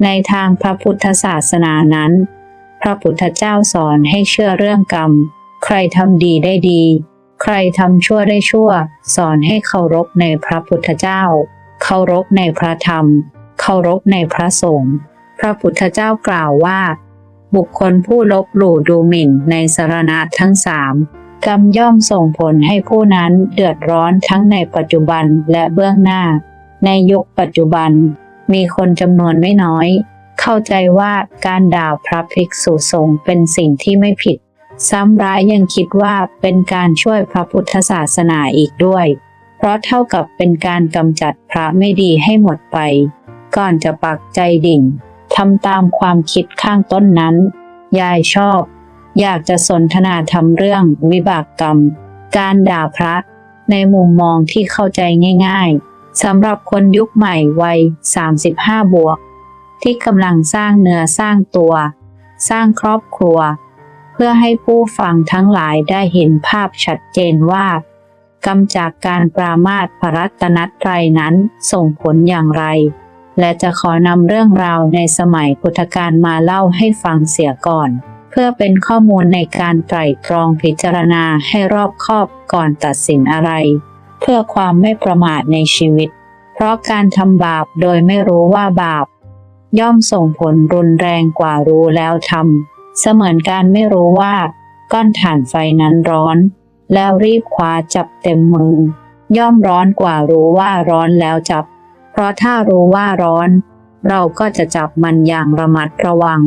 ในทางพระพุทธศาสนานั้นพระพุทธเจ้าสอนให้เชื่อเรื่องกรรมใครทำดีได้ดีใครทำชั่วได้ชั่วสอนให้เคารพในพระพุทธเจ้าเคารพในพระธรรมเคารพในพระสงฆ์พระพุทธเจ้ากล่าวว่าบุคคลผู้ลบหลู่ดูหมิ่นในสรณะทั้งสามกรรมย่อมส่งผลให้ผู้นั้นเดือดร้อนทั้งในปัจจุบันและเบื้องหน้าในยุคปัจจุบันมีคนจำนวนไม่น้อยเข้าใจว่าการด่าพระภิกษุสงฆ์เป็นสิ่งที่ไม่ผิดซ้ำร้ายยังคิดว่าเป็นการช่วยพระพุทธศาสนาอีกด้วยเพราะเท่ากับเป็นการกำจัดพระไม่ดีให้หมดไปก่อนจะปักใจดิ่งทำตามความคิดข้างต้นนั้นยายชอบอยากจะสนทนาทำเรื่องวิบากกรรมการด่าพระในมุมมองที่เข้าใจง่ายๆสำหรับคนยุคใหม่วัย35 บวกที่กำลังสร้างเนื้อสร้างตัวสร้างครอบครัวเพื่อให้ผู้ฟังทั้งหลายได้เห็นภาพชัดเจนว่ากรรมจากการปรามาสพระรัตนตรัยนั้นส่งผลอย่างไรและจะขอนำเรื่องราวในสมัยพุทธกาลมาเล่าให้ฟังเสียก่อนเพื่อเป็นข้อมูลในการไตร่ตรองพิจารณาให้รอบคอบก่อนตัดสินอะไรเพื่อความไม่ประมาทในชีวิตเพราะการทำบาปโดยไม่รู้ว่าบาปย่อมส่งผลรุนแรงกว่ารู้แล้วทำเสมือนการไม่รู้ว่าก้อนถ่านไฟนั้นร้อนแล้วรีบคว้าจับเต็มมือย่อมร้อนกว่ารู้ว่าร้อนแล้วจับเพราะถ้ารู้ว่าร้อนเราก็จะจับมันอย่างระมัดระวัง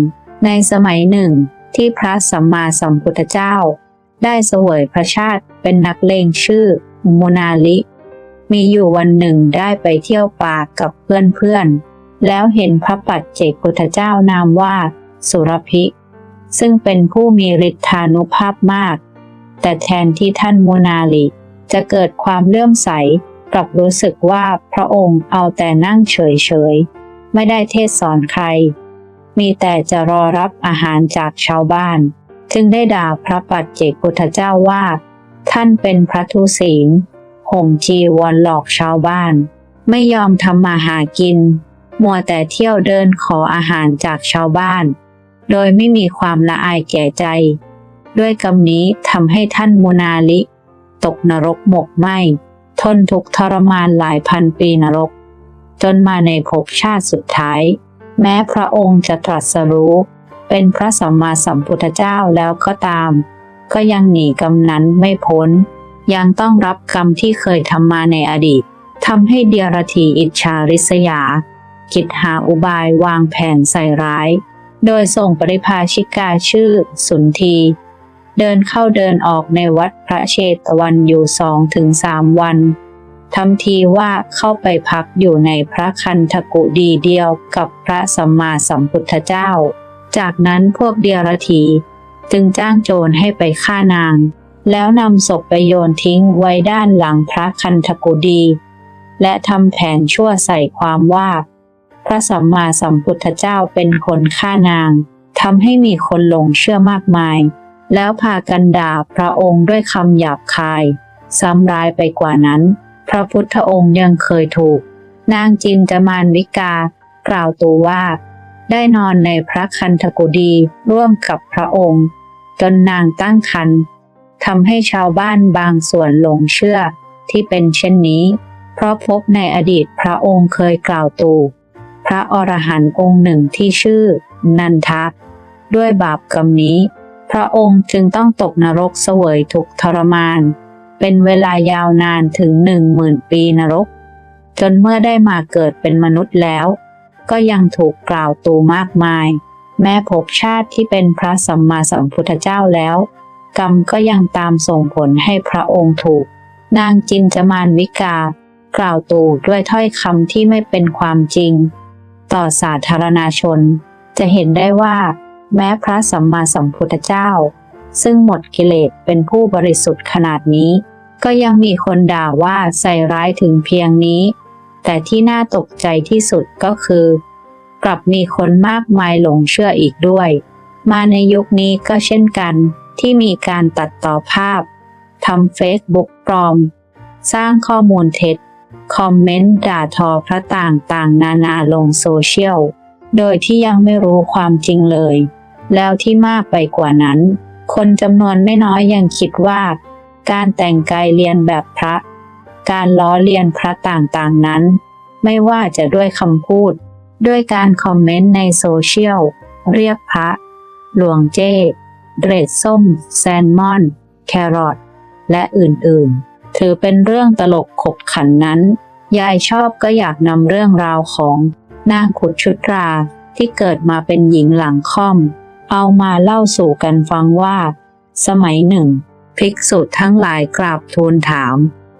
ในสมัยหนึ่งที่พระสัมมาสัมพุทธเจ้าได้เสวยพระชาติเป็นนักเลงชื่อมุนาลิมีอยู่วันหนึ่งได้ไปเที่ยวป่ากับเพื่อนๆแล้วเห็นพระปัจเจกพุทธเจ้านามว่าสุรภิซึ่งเป็นผู้มีฤทธานุภาพมากแต่แทนที่ท่านมุนาลิจะเกิดความเลื่อมใสกลับรู้สึกว่าพระองค์เอาแต่นั่งเฉยๆไม่ได้เทศสอนใครมีแต่จะรอรับอาหารจากชาวบ้านจึงได้ด่าพระปัจเจกพุทธเจ้าว่าท่านเป็นพระทุศีลห่มจีวรหลอกชาวบ้านไม่ยอมทำมาหากินมัวแต่เที่ยวเดินขออาหารจากชาวบ้านโดยไม่มีความละอายแก่ใจด้วยกรรมนี้ทำให้ท่านมุนาลิตกนรกหมกไหม้ทนทุกข์ทรมานหลายพันปีนรกจนมาในภพชาติสุดท้ายแม้พระองค์จะตรัสรู้เป็นพระสัมมาสัมพุทธเจ้าแล้วก็ตามก็ยังหนีกรรมนั้นไม่พ้นยังต้องรับกรรมที่เคยทำมาในอดีตทำให้เดียรถีอิจฉาริษยาคิดหาอุบายวางแผนใส่ร้ายโดยส่งปริภาชิกาชื่อสุนทีเดินเข้าเดินออกในวัดพระเชตวันอยู่2-3 วันทำทีว่าเข้าไปพักอยู่ในพระคันธกุฎีเดียวกับพระสัมมาสัมพุทธเจ้าจากนั้นพวกเดียรถีจึงจ้างโจรให้ไปฆ่านางแล้วนำศพไปโยนทิ้งไว้ด้านหลังพระคันธกุฎีและทำแผนชั่วใส่ความว่าพระสัมมาสัมพุทธเจ้าเป็นคนฆ่านางทำให้มีคนหลงเชื่อมากมายแล้วพากันด่าพระองค์ด้วยคำหยาบคายซ้ำร้ายไปกว่านั้นพระพุทธองค์ยังเคยถูกนางจินจมานวิกากล่าวตูว่าได้นอนในพระคันธกุฎีร่วมกับพระองค์จนนางตั้งครรภ์ทำให้ชาวบ้านบางส่วนหลงเชื่อที่เป็นเช่นนี้เพราะพบในอดีตพระองค์เคยกล่าวตูพระอรหันต์องค์หนึ่งที่ชื่อนันทะด้วยบาปกรรมนี้พระองค์จึงต้องตกนรกเสวยทุกข์ทรมานเป็นเวลายาวนานถึง10,000 ปีนรกจนเมื่อได้มาเกิดเป็นมนุษย์แล้วก็ยังถูกกล่าวตูมากมายแม้ภพชาติที่เป็นพระสัมมาสัมพุทธเจ้าแล้วกรรมก็ยังตามส่งผลให้พระองค์ถูกนางจินจมานวิกากล่าวตูด้วยถ้อยคำที่ไม่เป็นความจริงต่อสาธารณชนจะเห็นได้ว่าแม้พระสัมมาสัมพุทธเจ้าซึ่งหมดกิเลสเป็นผู้บริสุทธิ์ขนาดนี้ก็ยังมีคนด่าว่าใส่ร้ายถึงเพียงนี้แต่ที่น่าตกใจที่สุดก็คือกลับมีคนมากมายหลงเชื่ออีกด้วยมาในยุคนี้ก็เช่นกันที่มีการตัดต่อภาพทำเฟซบุ๊กปลอมสร้างข้อมูลเท็จ คอมเมนต์ด่าทอพระต่างๆนานาลงโซเชียลโดยที่ยังไม่รู้ความจริงเลยแล้วที่มากไปกว่านั้นคนจำนวนไม่น้อยยังคิดว่าการแต่งกายเลียนแบบพระการล้อเลียนพระต่างๆนั้นไม่ว่าจะด้วยคำพูดด้วยการคอมเมนต์ในโซเชียลเรียกพระหลวงเจ้เดรดส้มแซลมอนแครอทและอื่นๆถือเป็นเรื่องตลกขบขันนั้นยายชอบก็อยากนำเรื่องราวของนางขุดชุตราที่เกิดมาเป็นหญิงหลังค่อมเอามาเล่าสู่กันฟังว่าสมัยหนึ่งภิกษุทั้งหลายกราบทูลถาม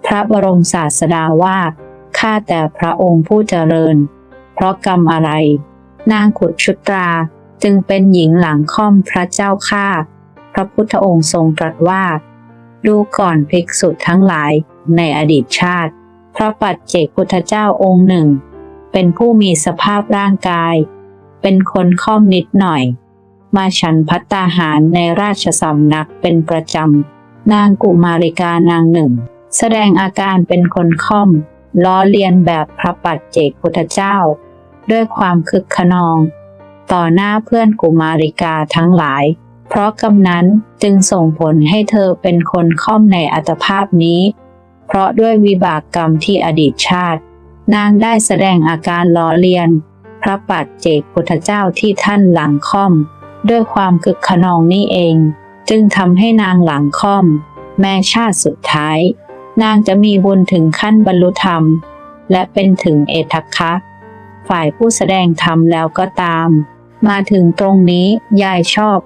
พระบรมศาสดาว่าข้าแต่พระองค์ผู้เจริญเพราะกรรมอะไรนางขุดชุตราจึงเป็นหญิงหลังค่อมพระเจ้าข้าพระพุทธองค์ทรงตรัสว่าดูก่อนภิกษุทั้งหลายในอดีตชาติพระปัจเจกพุทธเจ้าองค์หนึ่งเป็นผู้มีสภาพร่างกายเป็นคนค่อมนิดหน่อยมาฉันภัตตาหารในราชสำนักเป็นประจำนางกุมาริกานางหนึ่งแสดงอาการเป็นคนค่อมล้อเลียนแบบพระปัจเจกพุทธเจ้าด้วยความคึกขนองต่อหน้าเพื่อนกุมาริกาทั้งหลายเพราะกรรมนั้นจึงส่งผลให้เธอเป็นคนค่อมในอัตภาพนี้เพราะด้วยวิบากกรรมที่อดีตชาตินางได้แสดงอาการล้อเลียนพระปัจเจกพุทธเจ้าที่ท่านหลังค่อมด้วยความคึกขนองนี้เองจึงทำให้นางหลังค่อมแม้ชาติสุดท้ายนางจะมีบุญถึงขั้นบรรลุธรรมและเป็นถึงเอทัคคะฝ่ายผู้แสดงธรรมแล้วก็ตามมาถึงตรงนี้ยายชอบ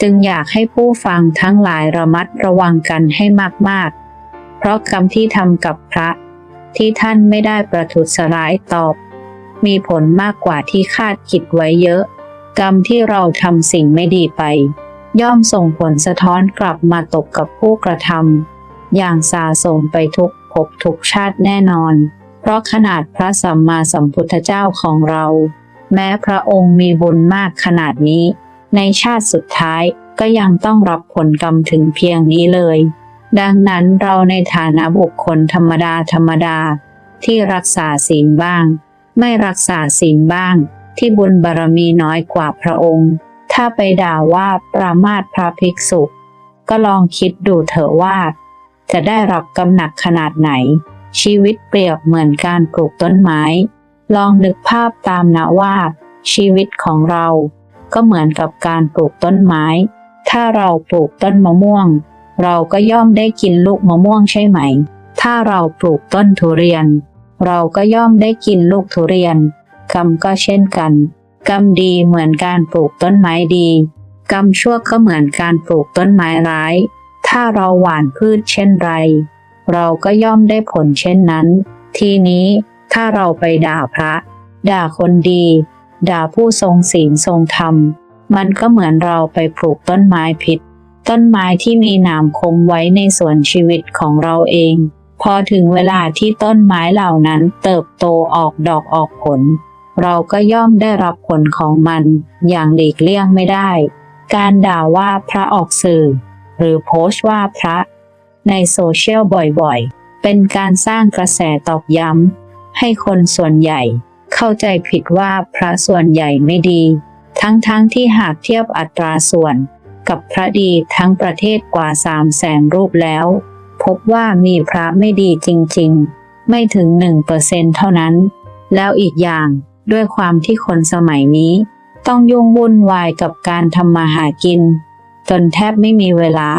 จึงอยากให้ผู้ฟังทั้งหลายระมัดระวังกันให้มากๆเพราะกรรมที่ทำกับพระที่ท่านไม่ได้ประทุษร้ายตอบมีผลมากกว่าที่คาดคิดไว้เยอะกรรมที่เราทำสิ่งไม่ดีไปย่อมส่งผลสะท้อนกลับมาตกกับผู้กระทำอย่างสาสมไปทุกภพทุกชาติแน่นอนเพราะขนาดพระสัมมาสัมพุทธเจ้าของเราแม้พระองค์มีบุญมากขนาดนี้ในชาติสุดท้ายก็ยังต้องรับผลกรรมถึงเพียงนี้เลยดังนั้นเราในฐานะบุคคลธรรมดาที่รักษาศีลบ้างไม่รักษาศีลบ้างที่บุญบารมีน้อยกว่าพระองค์ถ้าไปด่าว่าปรามาสพระภิกษุก็ลองคิดดูเถอะว่าจะได้รับกรรมหนักขนาดไหนชีวิตเปรียบเหมือนการปลูกต้นไม้ลองนึกภาพตามนะว่าชีวิตของเราก็เหมือนกับการปลูกต้นไม้ถ้าเราปลูกต้นมะม่วงเราก็ย่อมได้กินลูกมะม่วงใช่ไหมถ้าเราปลูกต้นทุเรียนเราก็ย่อมได้กินลูกทุเรียนกรรมก็เช่นกันกรรมดีเหมือนการปลูกต้นไม้ดีกรรมชั่วก็เหมือนการปลูกต้นไม้ร้ายถ้าเราหว่านพืชเช่นไรเราก็ย่อมได้ผลเช่นนั้นทีนี้ถ้าเราไปด่าพระด่าคนดีด่าผู้ทรงศีลทรงธรรมมันก็เหมือนเราไปปลูกต้นไม้พิษต้นไม้ที่มีหนามคมไว้ในสวนชีวิตของเราเองพอถึงเวลาที่ต้นไม้เหล่านั้นเติบโตออกดอกออกผลเราก็ย่อมได้รับผลของมันอย่างหลีกเลี่ยงไม่ได้การด่าว่าพระออกสื่อหรือโพสต์ว่าพระในโซเชียลบ่อยๆเป็นการสร้างกระแสตอกย้ำให้คนส่วนใหญ่เข้าใจผิดว่าพระส่วนใหญ่ไม่ดีทั้งที่หากเทียบอัตราส่วนกับพระดีทั้งประเทศกว่า300,000 รูปแล้วพบว่ามีพระไม่ดีจริงๆไม่ถึง 1% เท่านั้นแล้วอีกอย่างด้วยความที่คนสมัยนี้ต้องยุ่งวุ่นวายกับการทำมาหากินจนแทบไม่มีเวลา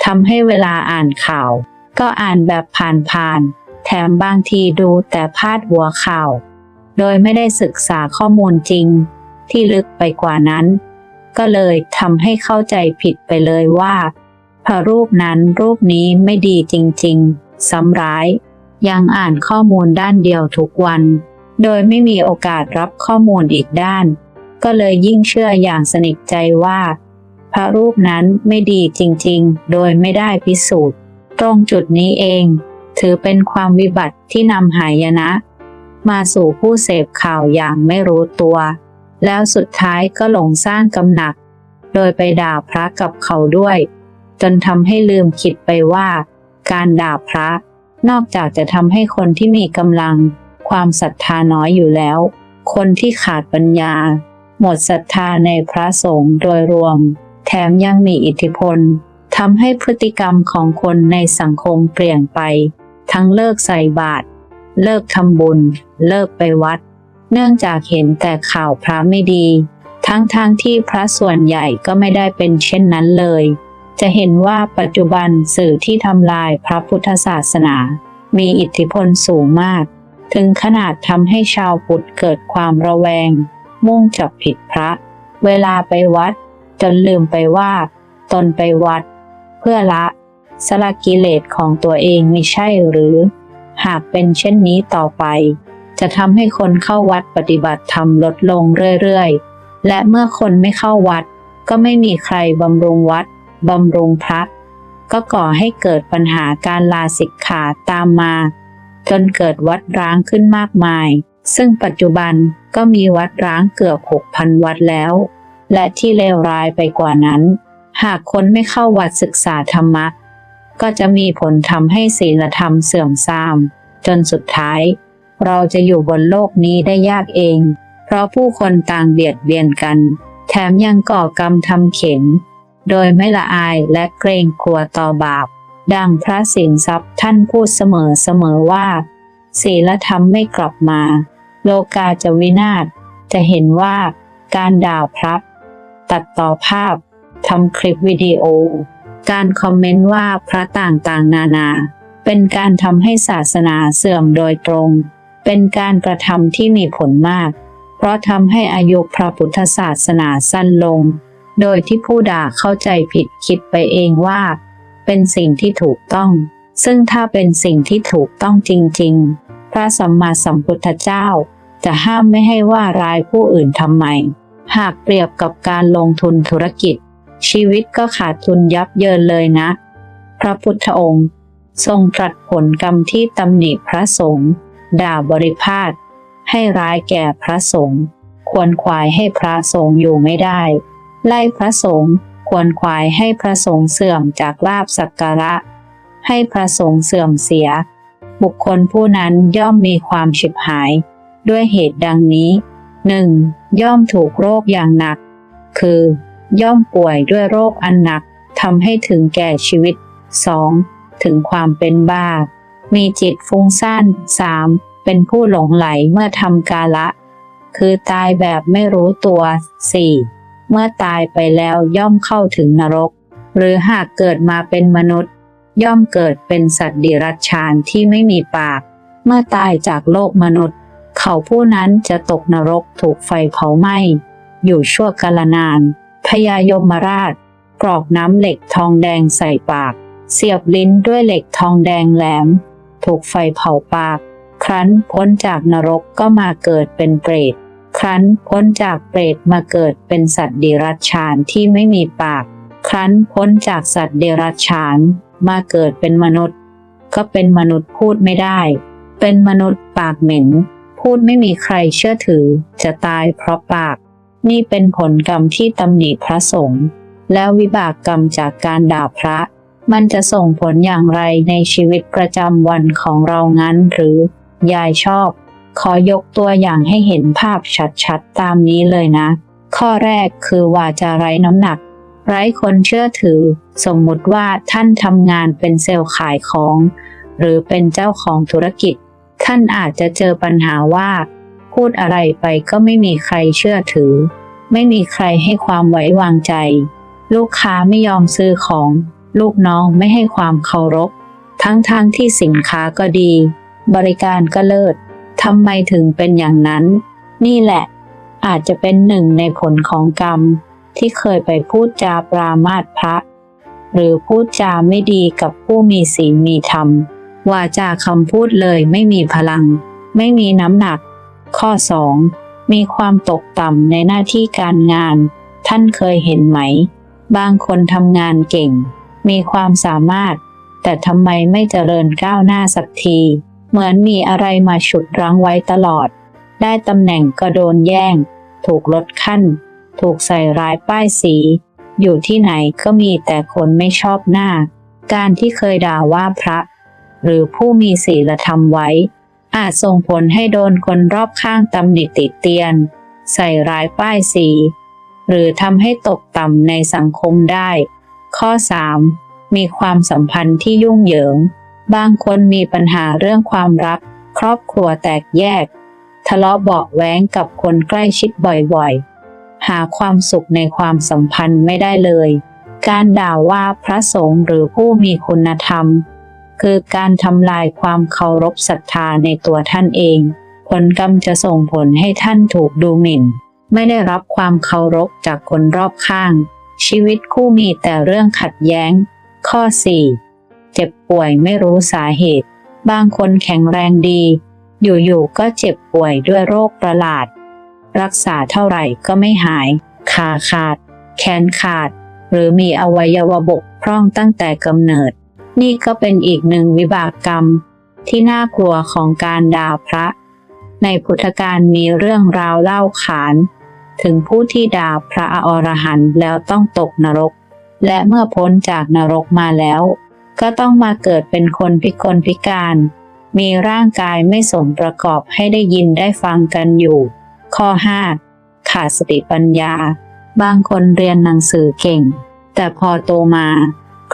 ทำให้เวลาอ่านข่าวก็อ่านแบบผ่านๆแถมบางทีดูแต่พาดหัวข่าวโดยไม่ได้ศึกษาข้อมูลจริงที่ลึกไปกว่านั้นก็เลยทำให้เข้าใจผิดไปเลยว่าพระรูปนั้นรูปนี้ไม่ดีจริงๆซ้ำร้ายยังอ่านข้อมูลด้านเดียวทุกวันโดยไม่มีโอกาสรับข้อมูลอีกด้านก็เลยยิ่งเชื่ออย่างสนิทใจว่าพระรูปนั้นไม่ดีจริงๆโดยไม่ได้พิสูจน์ตรงจุดนี้เองถือเป็นความวิบัติที่นำหายนะมาสู่ผู้เสพข่าวอย่างไม่รู้ตัวแล้วสุดท้ายก็หลงสร้างกำหนักโดยไปด่าพระกับเขาด้วยจนทำให้ลืมคิดไปว่าการด่าพระ นอกจากจะทำให้คนที่มีกำลังความศรัทธาน้อยอยู่แล้วคนที่ขาดปัญญาหมดศรัทธาในพระสงฆ์โดยรวมแถมยังมีอิทธิพลทำให้พฤติกรรมของคนในสังคมเปลี่ยนไปทั้งเลิกใส่บาตรเลิกทำบุญเลิกไปวัดเนื่องจากเห็นแต่ข่าวพระไม่ดีทั้งที่พระส่วนใหญ่ก็ไม่ได้เป็นเช่นนั้นเลยจะเห็นว่าปัจจุบันสื่อที่ทำลายพระพุทธศาสนามีอิทธิพลสูงมากถึงขนาดทำให้ชาวพุทธเกิดความระแวงมุ่งจับผิดพระเวลาไปวัดจนลืมไปว่าตนไปวัดเพื่อละสละกิเลสของตัวเองไม่ใช่หรือหากเป็นเช่นนี้ต่อไปจะทำให้คนเข้าวัดปฏิบัติธรรมลดลงเรื่อยๆและเมื่อคนไม่เข้าวัดก็ไม่มีใครบำรุงวัดบำรุงพระก็ก่อให้เกิดปัญหาการลาสิกขาตามมาจนเกิดวัดร้างขึ้นมากมายซึ่งปัจจุบันก็มีวัดร้างเกือบ 6,000 วัดแล้วและที่เลวร้ายไปกว่านั้นหากคนไม่เข้าวัดศึกษาธรรมะก็จะมีผลทำให้ศีลธรรมเสื่อมทรามจนสุดท้ายเราจะอยู่บนโลกนี้ได้ยากเองเพราะผู้คนต่างเบียดเบียนกันแถมยังก่อกรรมทำเข็ญโดยไม่ละอายและเกรงกลัวต่อบาปดังพระสินทรัพย์ท่านพูดเสมอว่าศีลธรรมไม่กลับมาโลกาจะวินาศจะเห็นว่าการด่าพระตัดต่อภาพทำคลิปวิดีโอการคอมเมนต์ว่าพระต่างๆนานาเป็นการทำให้ศาสนาเสื่อมโดยตรงเป็นการกระทำที่มีผลมากเพราะทำให้อายุพระพุทธศาสนาสั้นลงโดยที่ผู้ด่าเข้าใจผิดคิดไปเองว่าเป็นสิ่งที่ถูกต้องซึ่งถ้าเป็นสิ่งที่ถูกต้องจริงๆพระสัมมาสัมพุทธเจ้าจะห้ามไม่ให้ว่าร้ายผู้อื่นทำไมหากเปรียบกับการลงทุนธุรกิจชีวิตก็ขาดทุนยับเยินเลยนะพระพุทธองค์ทรงตรัสผลกรรมที่ตำหนิพระสงฆ์ด่าบริพาทให้ร้ายแก่พระสงฆ์ควรขวายให้พระสงฆ์อยู่ไม่ได้ไล่พระสงฆ์ควรขวายให้พระสงฆ์เสื่อมจากลาภสักการะให้พระสงฆ์เสื่อมเสียบุคคลผู้นั้นย่อมมีความฉิบหายด้วยเหตุดังนี้ 1. ย่อมถูกโรคอย่างหนักคือย่อมป่วยด้วยโรคอันหนักทำให้ถึงแก่ชีวิต 2. ถึงความเป็นบ้ามีจิตฟุ้งซ่าน 3. เป็นผู้หลงไหลเมื่อทำกาละคือตายแบบไม่รู้ตัว 4. เมื่อตายไปแล้วย่อมเข้าถึงนรกหรือหากเกิดมาเป็นมนุษย์ย่อมเกิดเป็นสัตว์เดรัจฉานที่ไม่มีปากเมื่อตายจากโลกมนุษย์เขาผู้นั้นจะตกนรกถูกไฟเผาไหม้อยู่ชั่วกาลนานพญายมราชกรอกน้ำเหล็กทองแดงใส่ปากเสียบลิ้นด้วยเหล็กทองแดงแหลมถูกไฟเผาปากครั้นพ้นจากนรกก็มาเกิดเป็นเปรตครั้นพ้นจากเปรตมาเกิดเป็นสัตว์เดรัจฉานที่ไม่มีปากครั้นพ้นจากสัตว์เดรัจฉานมาเกิดเป็นมนุษย์ก็เป็นมนุษย์พูดไม่ได้เป็นมนุษย์ปากเหม็นพูดไม่มีใครเชื่อถือจะตายเพราะปากนี่เป็นผลกรรมที่ตำหนิพระสงฆ์แล้ววิบากกรรมจากการด่าพระมันจะส่งผลอย่างไรในชีวิตประจำวันของเรางั้นหรือยายชอบขอยกตัวอย่างให้เห็นภาพชัดๆตามนี้เลยนะข้อแรกคือวาจาไร้น้ำหนักไร้คนเชื่อถือสมมุติว่าท่านทำงานเป็นเซลล์ขายของหรือเป็นเจ้าของธุรกิจท่านอาจจะเจอปัญหาว่าพูดอะไรไปก็ไม่มีใครเชื่อถือไม่มีใครให้ความไว้วางใจลูกค้าไม่ยอมซื้อของลูกน้องไม่ให้ความเคารพทั้งที่สินค้าก็ดีบริการก็เลิศทำไมถึงเป็นอย่างนั้นนี่แหละอาจจะเป็นหนึ่งในผลของกรรมที่เคยไปพูดจาปรามาสพระหรือพูดจาไม่ดีกับผู้มีศีลมีธรรมวาจาคำพูดเลยไม่มีพลังไม่มีน้ำหนักข้อ 2. มีความตกต่ำในหน้าที่การงานท่านเคยเห็นไหมบางคนทำงานเก่งมีความสามารถแต่ทำไมไม่เจริญก้าวหน้าสักทีเหมือนมีอะไรมาฉุดรั้งไว้ตลอดได้ตำแหน่งก็โดนแย่งถูกลดขั้นถูกใส่ร้ายป้ายสีอยู่ที่ไหนก็มีแต่คนไม่ชอบหน้าการที่เคยด่าว่าพระ หรือผู้มีศีลธรรมไว้อาจส่งผลให้โดนคนรอบข้างตำหนิติเตียนใส่ร้ายป้ายสีหรือทำให้ตกต่ำในสังคมได้ ข้อ 3. มีความสัมพันธ์ที่ยุ่งเหยิงบางคนมีปัญหาเรื่องความรักครอบครัวแตกแยกทะเลาะเบาะแว้งกับคนใกล้ชิดบ่อยๆหาความสุขในความสัมพันธ์ไม่ได้เลยการด่าว่าพระสงฆ์หรือผู้มีคุณธรรมคือการทำลายความเคารพศรัทธาในตัวท่านเองผลกรรมจะส่งผลให้ท่านถูกดูหมิ่นไม่ได้รับความเคารพจากคนรอบข้างชีวิตคู่มีแต่เรื่องขัดแย้งข้อ 4. เจ็บป่วยไม่รู้สาเหตุบางคนแข็งแรงดีอยู่ๆก็เจ็บป่วยด้วยโรคประหลาดรักษาเท่าไหร่ก็ไม่หายขาขาดแขนขาดหรือมีอวัยวะบกพร่องตั้งแต่กำเนิดนี่ก็เป็นอีกหนึ่งวิบากกรรมที่น่ากลัวของการด่าพระในพุทธกาลมีเรื่องราวเล่าขานถึงผู้ที่ด่าพระอรหันต์แล้วต้องตกนรกและเมื่อพ้นจากนรกมาแล้วก็ต้องมาเกิดเป็นคนพิกลพิการมีร่างกายไม่สมประกอบให้ได้ยินได้ฟังกันอยู่ข้อ 5. ขาดสติปัญญาบางคนเรียนหนังสือเก่งแต่พอโตมา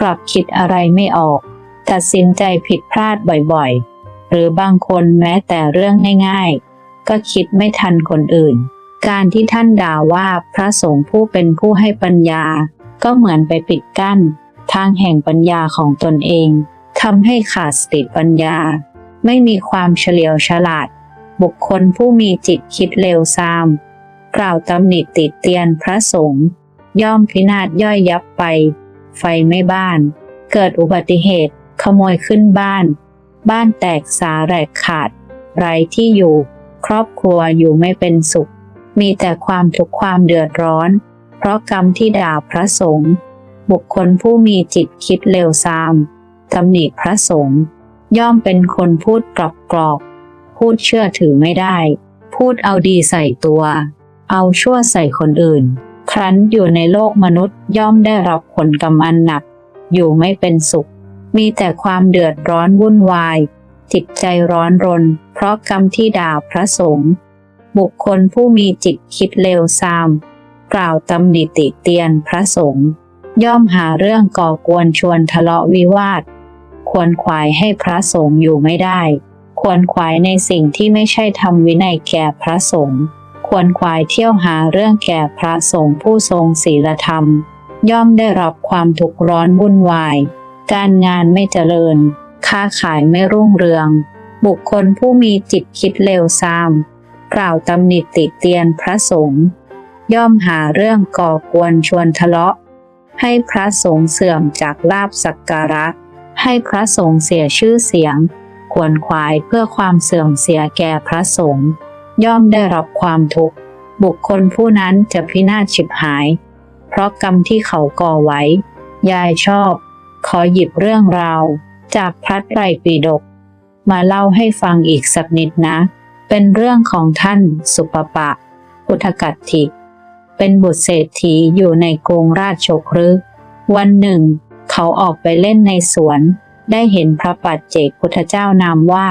กลับคิดอะไรไม่ออกตัดสินใจผิดพลาดบ่อยๆหรือบางคนแม้แต่เรื่องง่ายๆก็คิดไม่ทันคนอื่นการที่ท่านด่าว่าพระสงฆ์ผู้เป็นผู้ให้ปัญญาก็เหมือนไปปิดกั้นทางแห่งปัญญาของตนเองทำให้ขาดสติปัญญาไม่มีความเฉลียวฉลาดบุคคลผู้มีจิตคิดเลวทรามกล่าวตำหนิติเตียนพระสงฆ์ย่อมพินาศย่อยยับไปไฟไหม้บ้านเกิดอุบัติเหตุขโมยขึ้นบ้านแตกสาแหรกขาดไร้ที่อยู่ครอบครัวอยู่ไม่เป็นสุขมีแต่ความทุกข์ความเดือดร้อนเพราะกรรมที่ด่าพระสงฆ์บุคคลผู้มีจิตคิดเลวทรามตำหนิพระสงฆ์ย่อมเป็นคนพูดกรอกพูดเชื่อถือไม่ได้พูดเอาดีใส่ตัวเอาชั่วใส่คนอื่นครั้นอยู่ในโลกมนุษย์ย่อมได้รับผลกรรมอันหนักอยู่ไม่เป็นสุขมีแต่ความเดือดร้อนวุ่นวายจิตใจร้อนรนเพราะกรรมที่ด่าพระสงฆ์บุคคลผู้มีจิตคิดเลวทรามกล่าวตำหนิติเตียนพระสงฆ์ย่อมหาเรื่องก่อกวนชวนทะเลาะวิวาทควรขวายให้พระสงฆ์อยู่ไม่ได้ควรขวายในสิ่งที่ไม่ใช่ธรรมวินัยแก่พระสงฆ์ควรขวายเที่ยวหาเรื่องแก่พระสงฆ์ผู้ทรงศีลธรรมย่อมได้รับความทุกข์ร้อนวุ่นวายการงานไม่เจริญค้าขายไม่รุ่งเรืองบุคคลผู้มีจิตคิดเลวทรามกล่าวตำหนิติเตียนพระสงฆ์ย่อมหาเรื่องก่อกวนชวนทะเลาะให้พระสงฆ์เสื่อมจากลาภสักการะให้พระสงฆ์เสียชื่อเสียงขวนขวายเพื่อความเสื่อมเสียแก่พระสงฆ์ย่อมได้รับความทุกข์บุคคลผู้นั้นจะพินาศฉิบหายเพราะกรรมที่เขาก่อไว้ยายชอบขอหยิบเรื่องราวจากพระไตรปิฎกมาเล่าให้ฟังอีกสักนิดนะเป็นเรื่องของท่านสุปปะพุทธกัตถิเป็นบุตรเศรษฐีอยู่ในกรุงราชคฤห์วันหนึ่งเขาออกไปเล่นในสวนได้เห็นพระปัจเจกพุทธเจ้านามว่า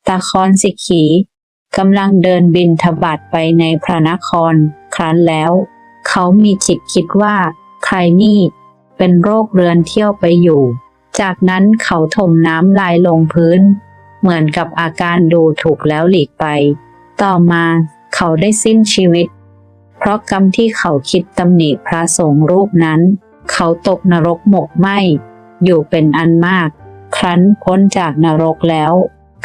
ตาคอนสิกขีกำลังเดินบิณฑบาตไปในพระนครครั้นแล้วเขามีจิตคิดว่าใครนี่เป็นโรคเรื้อนเที่ยวไปอยู่จากนั้นเขาถมน้ำลายลงพื้นเหมือนกับอาการดูถูกแล้วหลีกไปต่อมาเขาได้สิ้นชีวิตเพราะกรรมที่เขาคิดตำหนิพระสงฆ์รูปนั้นเขาตกนรกหมกไหม้อยู่เป็นอันมากครั้นพ้นจากนรกแล้ว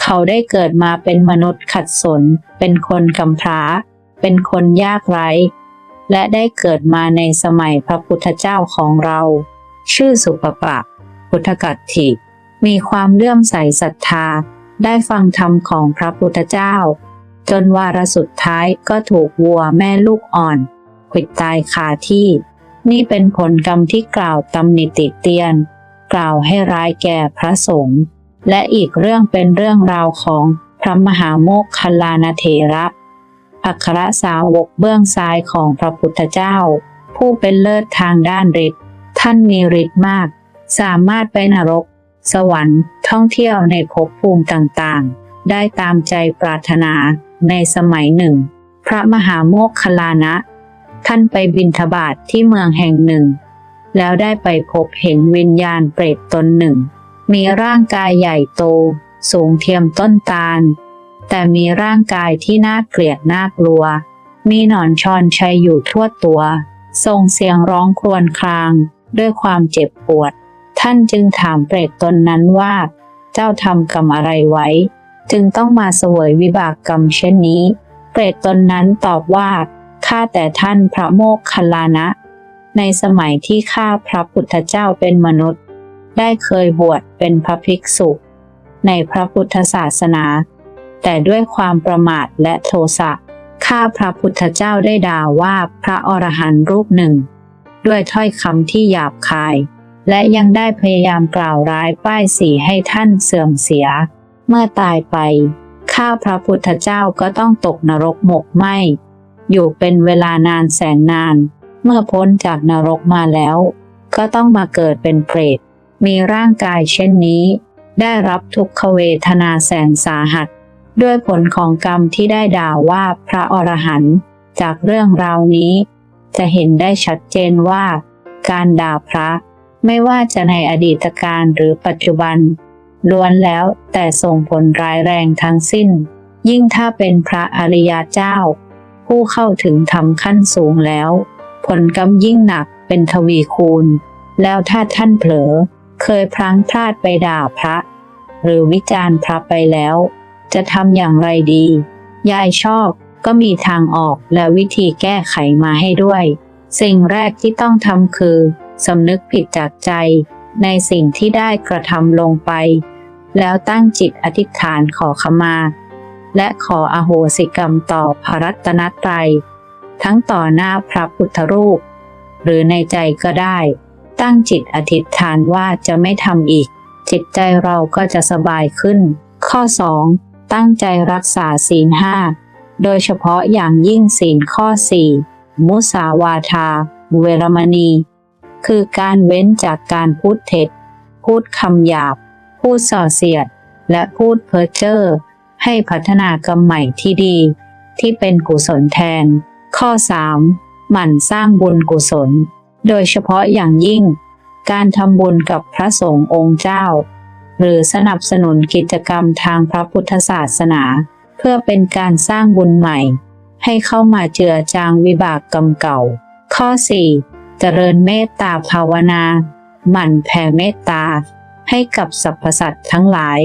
เขาได้เกิดมาเป็นมนุษย์ขัดสนเป็นคนกำพร้าเป็นคนยากไร้และได้เกิดมาในสมัยพระพุทธเจ้าของเราชื่อสุปปะพุทธกัตถิมีความเลื่อมใสศรัทธาได้ฟังธรรมของพระพุทธเจ้าจนวาระสุดท้ายก็ถูกวัวแม่ลูกอ่อนขวิดตายคาที่นี่เป็นผลกรรมที่กล่าวตำหนิติเตียนกล่าวให้ร้ายแก่พระสงฆ์และอีกเรื่องเป็นเรื่องราวของพระมหาโมคคัลลานเถระอัครสาวกเบื้องซ้ายของพระพุทธเจ้าผู้เป็นเลิศทางด้านฤทธิ์ท่านมีฤทธิ์มากสามารถไปนรกสวรรค์ท ท่องเที่ยวในภพภูมิต่างๆได้ตามใจปรารถนาในสมัยหนึ่งพระมหาโมคคัลลานะท่านไปบิณฑบาตที่เมืองแห่งหนึ่งแล้วได้ไปพบเห็นวิญญาณเปรตตนหนึ่งมีร่างกายใหญ่โตสูงเทียมต้นตาลแต่มีร่างกายที่น่าเกลียดน่ากลัวมีหนอนชอนชัยอยู่ทั่วตัวส่งเสียงร้องครวญครางด้วยความเจ็บปวดท่านจึงถามเปรตตนนั้นว่าเจ้าทำกรรมอะไรไว้จึงต้องมาเสวยวิบากกรรมเช่นนี้เปรตตนนั้นตอบว่าข้าแต่ท่านพระโมคคัลลานะในสมัยที่ข้าพระพุทธเจ้าเป็นมนุษย์ได้เคยบวชเป็นพระภิกษุในพระพุทธศาสนาแต่ด้วยความประมาทและโทสะข้าพระพุทธเจ้าได้ด่าว่าพระอรหันต์รูปหนึ่งด้วยถ้อยคำที่หยาบคายและยังได้พยายามกล่าวร้ายป้ายสีให้ท่านเสื่อมเสียเมื่อตายไปข้าพระพุทธเจ้าก็ต้องตกนรกหมกไหม้อยู่เป็นเวลานานแสนนานเมื่อพ้นจากนรกมาแล้วก็ต้องมาเกิดเป็นเปรตมีร่างกายเช่นนี้ได้รับทุกขเวทนาแสนสาหัสด้วยผลของกรรมที่ได้ด่าว่าพระอรหันต์จากเรื่องราวนี้จะเห็นได้ชัดเจนว่าการด่าพระไม่ว่าจะในอดีตการหรือปัจจุบันล้วนแล้วแต่ส่งผลร้ายแรงทั้งสิ้นยิ่งถ้าเป็นพระอริยเจ้าผู้เข้าถึงธรรมขั้นสูงแล้วผลกรรมยิ่งหนักเป็นทวีคูณแล้วถ้าท่านเผลอเคยพลั้งพลาดไปด่าพระหรือวิจารณ์พระไปแล้วจะทำอย่างไรดียายชอบก็มีทางออกและวิธีแก้ไขมาให้ด้วยสิ่งแรกที่ต้องทำคือสำนึกผิดจากใจในสิ่งที่ได้กระทำลงไปแล้วตั้งจิตอธิษฐานขอขมาและขออโหสิกรรมต่อพระรัตนตรัยทั้งต่อหน้าพระพุทธรูปหรือในใจก็ได้ตั้งจิตอธิษฐานว่าจะไม่ทำอีกจิตใจเราก็จะสบายขึ้นข้อ 2 ตั้งใจรักษาศีล 5โดยเฉพาะอย่างยิ่งศีลข้อ 4มุสาวาทาเวรมณีคือการเว้นจากการพูดเท็จพูดคำหยาบพูดส่อเสียดและพูดเพ้อเจ้อให้พัฒนากรรมใหม่ที่ดีที่เป็นกุศลแทนข้อ 3 หมั่นสร้างบุญกุศลโดยเฉพาะอย่างยิ่งการทำบุญกับพระสงฆ์องค์เจ้าหรือสนับสนุนกิจกรรมทางพระพุทธศาสนาเพื่อเป็นการสร้างบุญใหม่ให้เข้ามาเจือจางวิบากกรรมเก่าข้อ 4 เจริญเมตตาภาวนาหมั่นแผ่เมตตาให้กับสรรพสัตว์ทั้งหลาย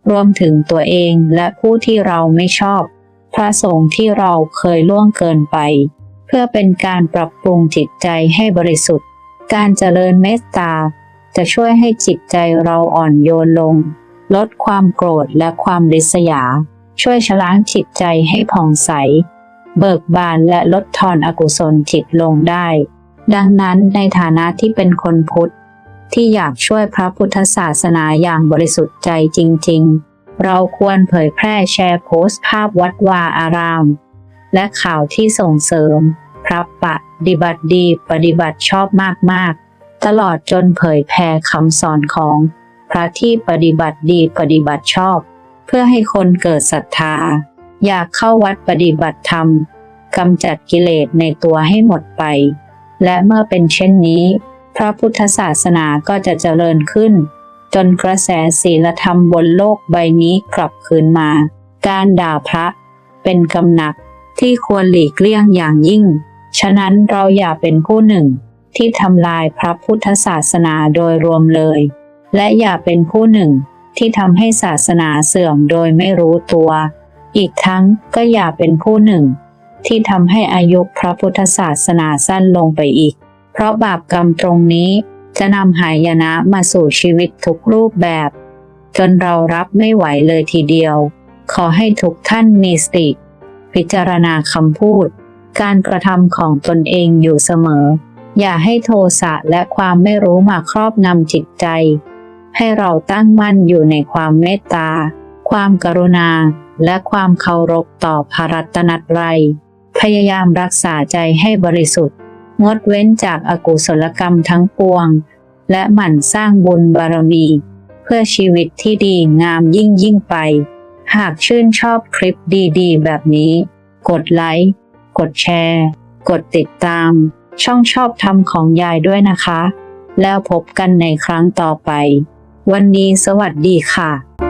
รวมถึงตัวเองและผู้ที่เราไม่ชอบพระสงฆ์ที่เราเคยล่วงเกินไปเพื่อเป็นการปรับปรุงจิตใจให้บริสุทธิ์การเจริญเมตตาจะช่วยให้จิตใจเราอ่อนโยนลงลดความโกรธและความริษยาช่วยชะล้างจิตใจให้ผ่องใสเบิกบานและลดทอนอกุศลจิตลงได้ดังนั้นในฐานะที่เป็นคนพุทธที่อยากช่วยพระพุทธศาสนาอย่างบริสุทธิ์ใจจริงๆเราควรเผยแพร่แชร์โพสต์ภาพวัดวาอารามและข่าวที่ส่งเสริมพระปฏิบัติดีปฏิบัติชอบมากๆตลอดจนเผยแพร่คำสอนของพระที่ปฏิบัติดีปฏิบัติชอบเพื่อให้คนเกิดศรัทธาอยากเข้าวัดปฏิบัติธรรมกำจัดกิเลสในตัวให้หมดไปและเมื่อเป็นเช่นนี้พระพุทธศาสนาก็จะเจริญขึ้นจนกระแสศีลธรรมบนโลกใบนี้กลับคืนมาการด่าพระเป็นกำหนักที่ควรหลีกเลี่ยงอย่างยิ่งฉะนั้นเราอย่าเป็นผู้หนึ่งที่ทำลายพระพุทธศาสนาโดยรวมเลยและอย่าเป็นผู้หนึ่งที่ทำให้ศาสนาเสื่อมโดยไม่รู้ตัวอีกทั้งก็อย่าเป็นผู้หนึ่งที่ทำให้อายุพระพุทธศาสนาสั้นลงไปอีกเพราะบาปกรรมตรงนี้จะนำหายนะมาสู่ชีวิตทุกรูปแบบจนเรารับไม่ไหวเลยทีเดียวขอให้ทุกท่านมีสติพิจารณาคำพูดการกระทำของตนเองอยู่เสมออย่าให้โทสะและความไม่รู้มาครอบงำจิตใจให้เราตั้งมั่นอยู่ในความเมตตาความกรุณาและความเคารพต่อพระรัตนตรัยพยายามรักษาใจให้บริสุทธิ์งดเว้นจากอกุศลกรรมทั้งปวงและหมั่นสร้างบุญบารมี พื่อชีวิตที่ดีงามยิ่งไปหากชื่นชอบคลิปดีๆแบบนี้กดไลค์กดแชร์กดติดตามช่องชอบธรรมของยายด้วยนะคะแล้วพบกันในครั้งต่อไปวันนี้สวัสดีค่ะ